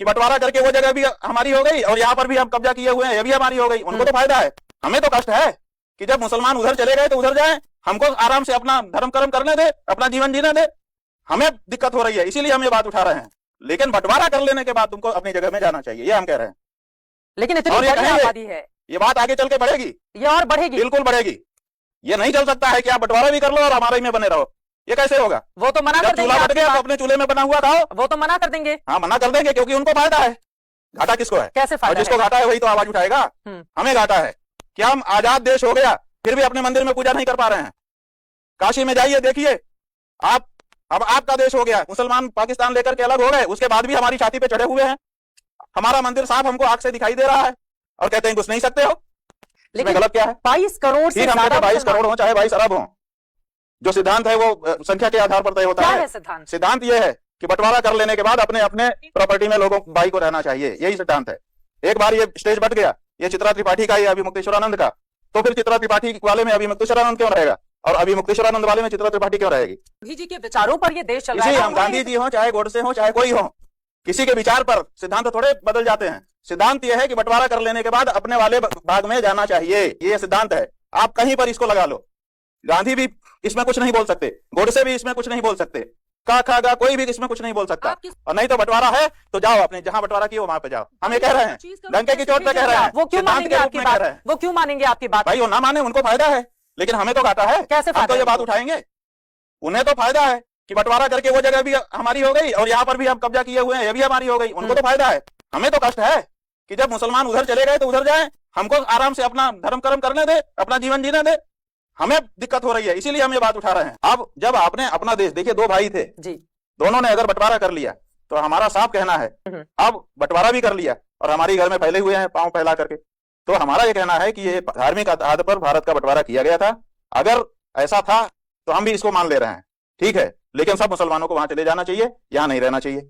कि बंटवारा करके वो जगह भी हमारी हो गई और यहाँ पर भी हम कब्जा किए हुए हैं, ये भी हमारी हो गई। उनको तो फायदा है, हमें तो कष्ट है कि जब मुसलमान उधर चले गए तो उधर जाएं, हमको आराम से अपना धर्म कर्म करने दे, अपना जीवन जीने दे। हमें दिक्कत हो रही है, इसीलिए हम ये बात उठा रहे हैं। लेकिन बंटवारा कर लेने के बाद तुमको अपनी जगह में जाना चाहिए, ये हम कह रहे हैं। लेकिन इतनी और ये बड़ी कहेंगे, आबादी है, ये बात आगे चल के बढ़ेगी, ये और बढ़ेगी, बिल्कुल बढ़ेगी। ये नहीं चल सकता है कि आप बंटवारा भी कर लो और हमारे में बने रहो, ये कैसे होगा? वो तो मना कर जब देंगे, चूल्हा बट गया तो अपने चूल्हे में बना हुआ खाओ। वो तो मना कर देंगे। हाँ, मना कर देंगे, क्योंकि उनको फायदा है। घाटा किसको है? कैसे और फायदा जिसको है? घाटा है वही तो आवाज उठाएगा। हमें घाटा है कि हम आजाद देश हो गया फिर भी अपने मंदिर में पूजा नहीं कर पा रहे हैं। काशी में जाइए, देखिए आप, अब आपका देश हो गया, मुसलमान पाकिस्तान लेकर के अलग हो गए, उसके बाद भी हमारी छाती पे चढ़े हुए हैं। हमारा मंदिर साफ हमको आंख से दिखाई दे रहा है और कहते हैं घुस नहीं सकते हो। लेकिन गलत क्या है? 22 करोड़ से ज्यादा 22 करोड़ हो चाहे 22 अरब हो, जो सिद्धांत है वो संख्या के आधार पर तय होता है। सिद्धांत? सिद्धांत ये है कि बंटवारा कर लेने के बाद अपने अपने प्रॉपर्टी में लोगों भाई को रहना चाहिए, यही सिद्धांत है। एक बार ये स्टेज बट गया, ये चित्रा त्रिपाठी का, ये अभिमुक्तेश्वरानंद का, तो फिर चित्रा त्रिपाठी वाले में अभिमुक्तेश्वरानंद क्यों रहेगा और अभिमुक्तेश्वरानंद वाले में चित्रा त्रिपाठी क्यों रहेगी? गांधी जी के विचारों पर ये देश चल रहा है। हम गांधी जी हो, चाहे गोडसे हो, चाहे कोई हो, किसी के विचार पर सिद्धांत थोड़े बदल जाते हैं। सिद्धांत यह है कि बंटवारा कर लेने के बाद अपने वाले भाग में जाना चाहिए, ये सिद्धांत है। आप कहीं पर इसको लगा लो, गांधी भी इसमें कुछ नहीं बोल सकते, गोडसे भी इसमें कुछ नहीं बोल सकते, का कोई भी इसमें कुछ नहीं बोल सकता। और नहीं तो बंटवारा है तो जाओ, अपने जहां बंटवारा की हो वहां पे जाओ। हम ये कह रहे हैं, डंके की चोट पे कह रहे हैं। वो क्यों मानेंगे आपकी बात? वो क्यों मानेंगे आपकी बात? भाई वो ना माने, उनको फायदा है, लेकिन हमें तो घाटा है। कैसे हम तो ये बात उठाएंगे, उन्हें तो फायदा है कि बंटवारा करके वो जगह भी हमारी हो गई और यहाँ पर भी हम कब्जा किए हुए हैं, ये भी हमारी हो गई। उनको तो फायदा है, हमें तो कष्ट है कि जब मुसलमान उधर चले गए तो उधर जाएं, हमको आराम से अपना धर्म कर्म करने दे, अपना जीवन जीने दे। हमें दिक्कत हो रही है, इसीलिए हम ये बात उठा रहे हैं। अब जब आपने अपना देश, देखिए दो भाई थे जी, दोनों ने अगर बंटवारा कर लिया तो हमारा साफ कहना है, अब बंटवारा भी कर लिया और हमारी घर में फैले हुए हैं पांव फैला करके, तो हमारा ये कहना है कि ये धार्मिक आधार पर भारत का बंटवारा किया गया था। अगर ऐसा था तो हम भी इसको मान ले रहे हैं, ठीक है, लेकिन सब मुसलमानों को वहां चले जाना चाहिए, यहाँ नहीं रहना चाहिए।